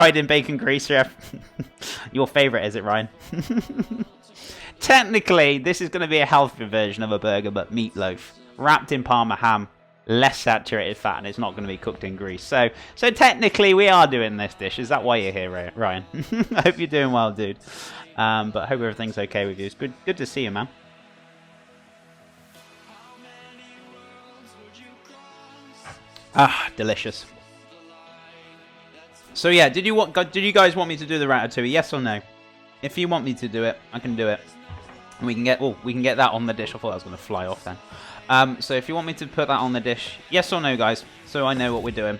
Fried in bacon grease, chef. Your favourite, is it, Ryan? Technically, this is going to be a healthier version of a burger, but meatloaf. Wrapped in Parma ham. Less saturated fat, and it's not going to be cooked in grease. So technically, we are doing this dish. Is that why you're here, Ryan? I hope you're doing well, dude. But I hope everything's okay with you. It's good to see you, man. Ah, delicious. So yeah, did you guys want me to do the ratatouille? Yes or no? If you want me to do it, I can do it. And we can get that on the dish. I thought that was going to fly off then. So if you want me to put that on the dish, yes or no, guys, so I know what we're doing.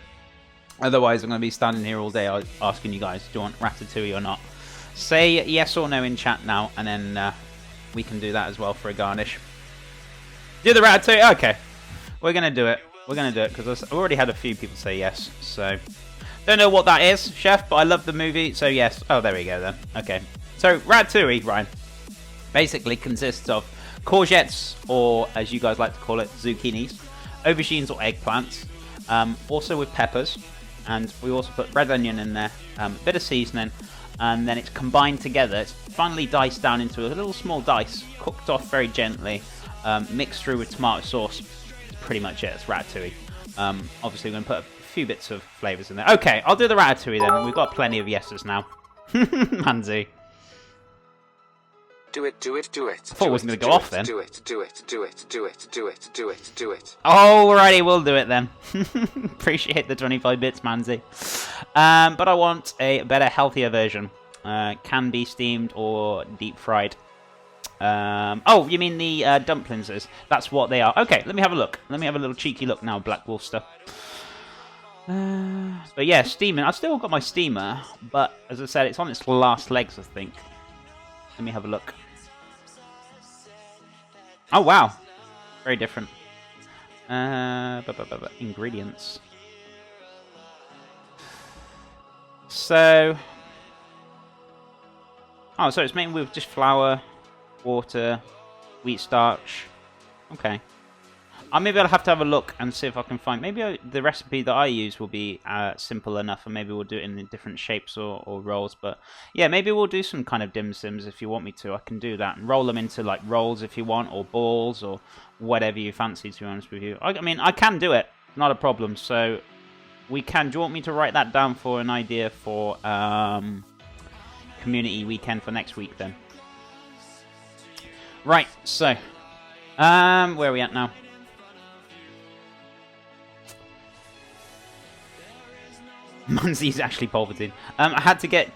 Otherwise, I'm going to be standing here all day asking you guys, do you want ratatouille or not? Say yes or no in chat now, and then we can do that as well for a garnish. Do the ratatouille? Okay. We're going to do it. We're going to do it, because I've already had a few people say yes, so... Don't know what that is, chef, but I love the movie, so yes. Oh, there we go then. Okay. So, ratatouille, Ryan, basically consists of courgettes, or as you guys like to call it, zucchinis, aubergines or eggplants, also with peppers, and we also put red onion in there, a bit of seasoning, and then it's combined together. It's finally diced down into a little small dice, cooked off very gently, mixed through with tomato sauce. That's pretty much it. It's ratatouille. Obviously, we're going to put a few bits of flavours in there. Okay, I'll do the ratatouille then. We've got plenty of yeses now. Manzi. Do it, do it, do it. I thought it wasn't going to go off then. Do it, do it, do it, do it, do it, do it, do it. Alrighty, we'll do it then. Appreciate the 25 bits, Manzi. But I want a better, healthier version. Can be steamed or deep fried. Oh, you mean the dumplings? That's what they are. Okay, let me have a look. Let me have a little cheeky look now, Black Wolfster. But yeah, steaming. I've still got my steamer, but as I said, it's on its last legs, I think. Let me have a look. Oh, wow. Very different. Ingredients. So... Oh, so it's made with just flour, water, wheat starch. Okay. Maybe I'll have to have a look and see if I can find... Maybe the recipe that I use will be simple enough, and maybe we'll do it in different shapes or rolls. But yeah, maybe we'll do some kind of dim sims if you want me to. I can do that and roll them into like rolls if you want, or balls, or whatever you fancy, to be honest with you. I mean, I can do it. Not a problem. So we can... Do you want me to write that down for an idea for community weekend for next week then? Right, so... where are we at now? Munzie's actually palpitating. I had to get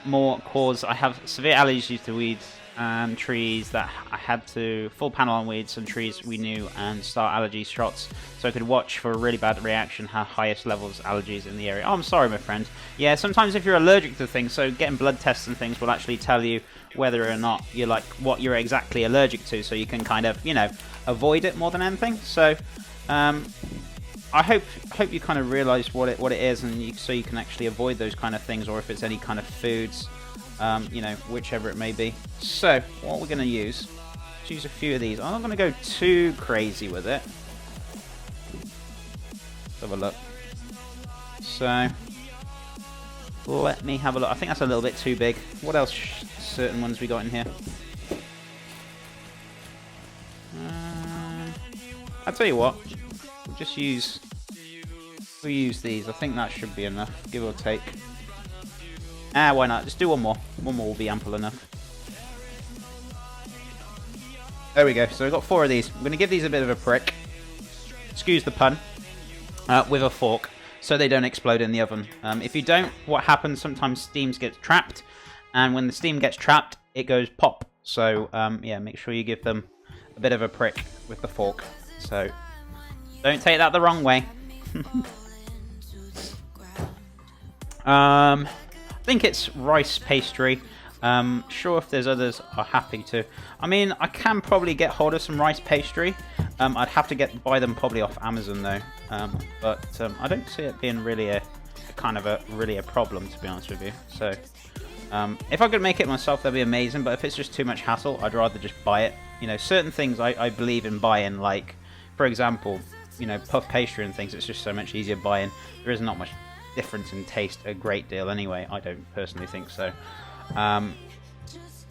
more cores. I have severe allergies to weeds and trees that I had to full panel on weeds and trees we knew and start allergy shots so I could watch for a really bad reaction, have highest levels of allergies in the area. Oh, I'm sorry, my friend. Yeah, sometimes if you're allergic to things, so getting blood tests and things will actually tell you whether or not you're like what you're exactly allergic to, so you can kind of, you know, avoid it more than anything. So I hope you kind of realise what it is, and so you can actually avoid those kind of things, or if it's any kind of foods, you know, whichever it may be. So what we're going to use a few of these. I'm not going to go too crazy with it. Let's have a look. So let me have a look. I think that's a little bit too big. What else? Certain ones we got in here. I'll tell you what. We'll use these. I think that should be enough, give or take. Why not? Just do one more. One more will be ample enough. There we go. So we've got 4 of these. I'm going to give these a bit of a prick. Excuse the pun. With a fork, so they don't explode in the oven. If you don't, what happens, sometimes steam gets trapped, and when the steam gets trapped, it goes pop. So, yeah, make sure you give them a bit of a prick with the fork. So, don't take that the wrong way. I think it's rice pastry. Sure, if there's others are happy to. I mean, I can probably get hold of some rice pastry. I'd have to buy them probably off Amazon though. But I don't see it being really a problem, to be honest with you. So if I could make it myself, that'd be amazing. But if it's just too much hassle, I'd rather just buy it. You know, certain things I believe in buying, like for example, you know, puff pastry and things. It's just so much easier buying. There isn't not much difference in taste a great deal anyway. I don't personally think so. I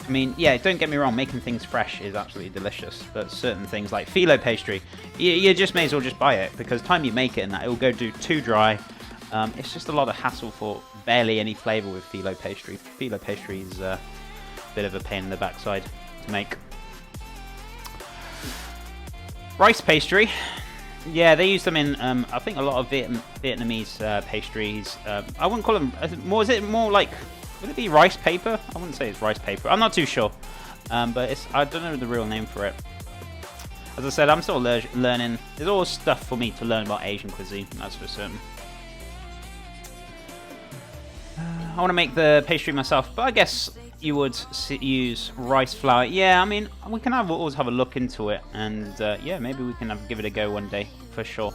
mean, yeah, don't get me wrong, making things fresh is absolutely delicious, but certain things like phyllo pastry, you just may as well just buy it, because time you make it and that, it will go too dry. It's just a lot of hassle for barely any flavour with phyllo pastry. Phyllo pastry is a bit of a pain in the backside to make. Rice pastry. Yeah, they use them in, I think, a lot of Vietnamese pastries. I wouldn't call them, is it more like, would it be rice paper? I wouldn't say it's rice paper. I'm not too sure. But I don't know the real name for it. As I said, I'm still learning. There's always stuff for me to learn about Asian cuisine, that's for certain. I want to make the pastry myself, but I guess you would use rice flour. Yeah, I mean, we can always have a look into it, and yeah, maybe we can give it a go one day for sure.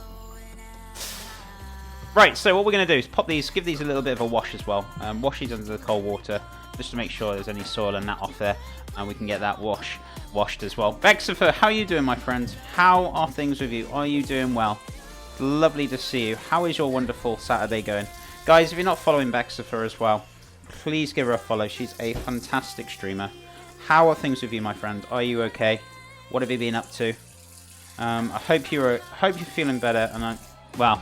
Right, so what we're going to do is pop these, give these a little bit of a wash as well. Wash these under the cold water, just to make sure there's any soil and that off there, and we can get that washed as well. Bexifer, how are you doing, my friend? How are things with you? Are you doing well? Lovely to see you. How is your wonderful Saturday going? Guys, if you're not following Bexifer as well, please give her a follow. She's a fantastic streamer. How are things with you, my friend? Are you okay? What have you been up to? I hope you're feeling better, and well,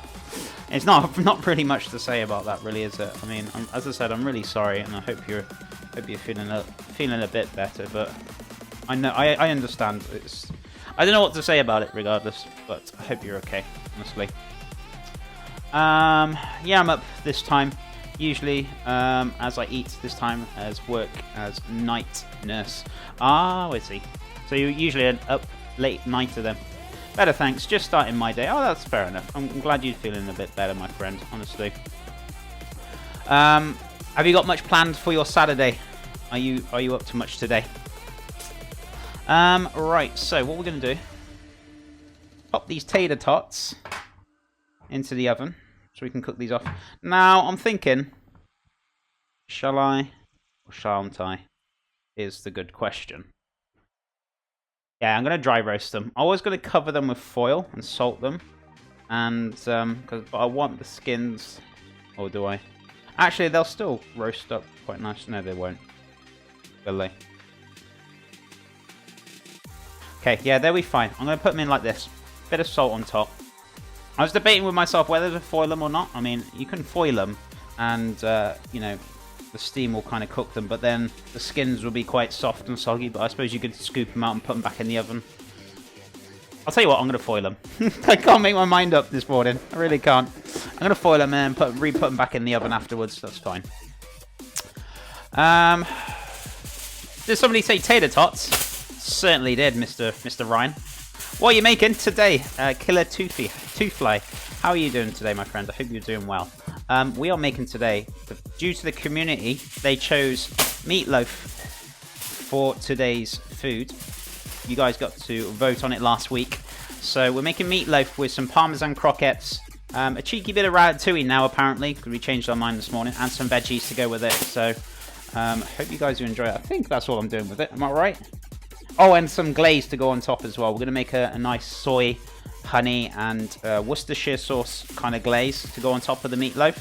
it's not really much to say about that, really, is it? I mean, as I said, I'm really sorry, and I hope you're feeling a bit better. But I know I understand. I don't know what to say about it, regardless. But I hope you're okay, honestly. Yeah, I'm up this time. Usually, as I eat this time, as work as night nurse. Ah, I see. So you usually up late nighter then. Better, thanks. Just starting my day. Oh, that's fair enough. I'm glad you're feeling a bit better, my friend, honestly. Have you got much planned for your Saturday? Are you up to much today? Right, so what we're going to do, pop these tater tots into the oven so we can cook these off. Now, I'm thinking, shall I or shan't I? Is the good question. Yeah, I'm going to dry roast them. I'm always going to cover them with foil and salt them. And, but I want the skins. Or do I? Actually, they'll still roast up quite nice. No, they won't. Will they? Okay, yeah, they'll be fine. I'm going to put them in like this. Bit of salt on top. I was debating with myself whether to foil them or not. I mean, you can foil them and, you know, the steam will kind of cook them, but then the skins will be quite soft and soggy, but I suppose you could scoop them out and put them back in the oven. I'll tell you what, I'm going to foil them. I can't make my mind up this morning. I really can't. I'm going to foil them and then re-put them back in the oven afterwards. That's fine. Did somebody say tater tots? Certainly did, Mr. Ryan. What are you making today? Killer Toothfly. How are you doing today, my friend? I hope you're doing well. We are making today, due to the community, they chose meatloaf for today's food. You guys got to vote on it last week. So we're making meatloaf with some Parmesan croquettes, a cheeky bit of ratatouille now, apparently, because we changed our mind this morning, and some veggies to go with it. So hope you guys do enjoy it. I think that's all I'm doing with it. Am I right? Oh, and some glaze to go on top as well. We're going to make a nice soy, honey, and Worcestershire sauce kind of glaze to go on top of the meatloaf.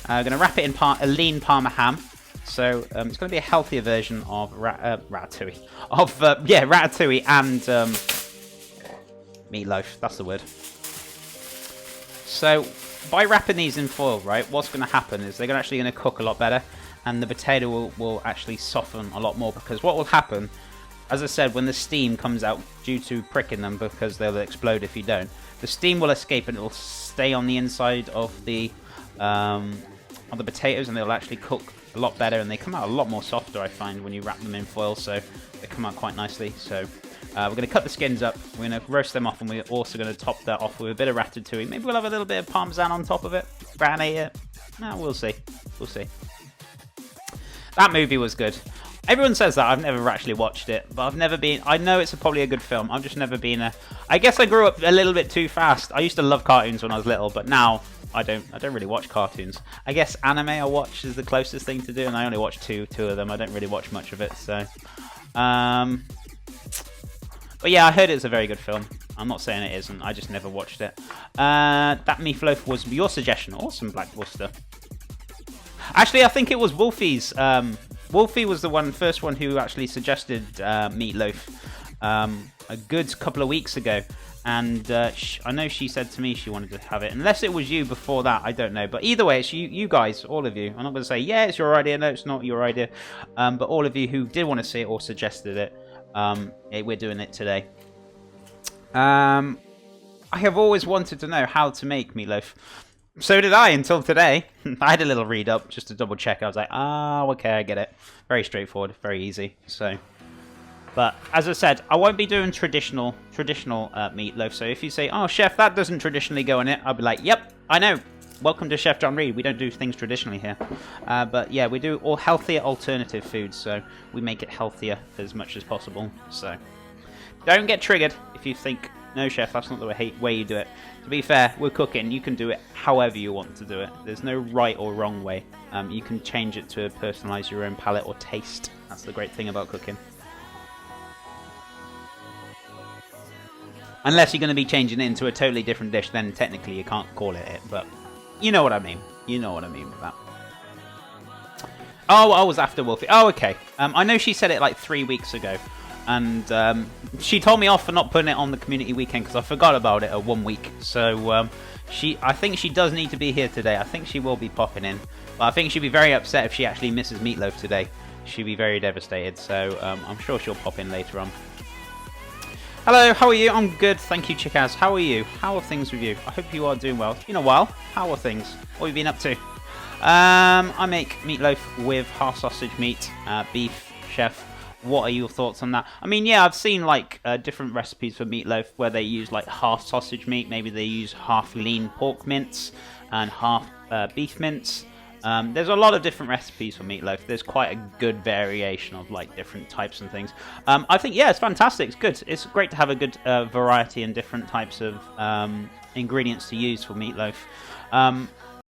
We're going to wrap it in a lean Parma ham. So it's going to be a healthier version of ratatouille. Ratatouille and meatloaf. That's the word. So by wrapping these in foil, right, what's going to happen is they're actually going to cook a lot better, and the potato will actually soften a lot more, because what will happen, as I said, when the steam comes out due to pricking them, because they'll explode if you don't, the steam will escape and it will stay on the inside of the potatoes, and they'll actually cook a lot better, and they come out a lot more softer, I find, when you wrap them in foil, so they come out quite nicely. So we're going to cut the skins up, we're going to roast them off, and we're also going to top that off with a bit of ratatouille. Maybe we'll have a little bit of parmesan on top of it. Granate. No, we'll see. We'll see. That movie was good. Everyone says that. I've never actually watched it, but I've never been. I know it's probably a good film. I've just never been a. I guess I grew up a little bit too fast. I used to love cartoons when I was little, but now I don't really watch cartoons. I guess anime I watch is the closest thing to do, and I only watch two of them. I don't really watch much of it, so. But yeah, I heard it's a very good film. I'm not saying it isn't. I just never watched it. That meatloaf was your suggestion. Awesome, Black Worcester. Actually, I think it was Wolfie's. Wolfie was the first one who actually suggested meatloaf a good couple of weeks ago. And I know she said to me she wanted to have it. Unless it was you before that, I don't know. But either way, it's you guys, all of you. I'm not going to say, yeah, it's your idea. No, it's not your idea. But all of you who did want to see it or suggested it, we're doing it today. I have always wanted to know how to make meatloaf. So did I until today. I had a little read up just to double check. I was like, oh, okay, I get it. Very straightforward, very easy. So... But as I said, I won't be doing traditional meatloaf. So if you say, "Oh, chef, that doesn't traditionally go in it," I'll be like, "Yep, I know. Welcome to Chef John Reed. We don't do things traditionally here." But yeah, we do all healthier alternative foods, so we make it healthier as much as possible. So don't get triggered if you think, "No, chef, that's not the way you do it." To be fair, we're cooking. You can do it however you want to do it. There's no right or wrong way. You can change it to personalize your own palate or taste. That's the great thing about cooking. Unless you're going to be changing it into a totally different dish, then technically you can't call it it. But you know what I mean. You know what I mean with that. Oh, I was after Wolfie. Oh, okay. I know she said it like 3 weeks ago. And she told me off for not putting it on the community weekend because I forgot about it at 1 week. So I think she does need to be here today. I think she will be popping in. But I think she'd be very upset if she actually misses meatloaf today. She'd be very devastated. So I'm sure she'll pop in later on. Hello, how are you? I'm good, thank you, Chickaz. How are you? How are things with you? I hope you are doing well. It's been a while. How are things? What have you been up to? I make meatloaf with half sausage meat, beef, chef. What are your thoughts on that? I mean, yeah, I've seen like different recipes for meatloaf where they use like half sausage meat. Maybe they use half lean pork mince and half beef mince. There's a lot of different recipes for meatloaf. There's quite a good variation of like different types and things. I think, yeah, it's fantastic. It's good. It's great to have a good variety and different types of ingredients to use for meatloaf.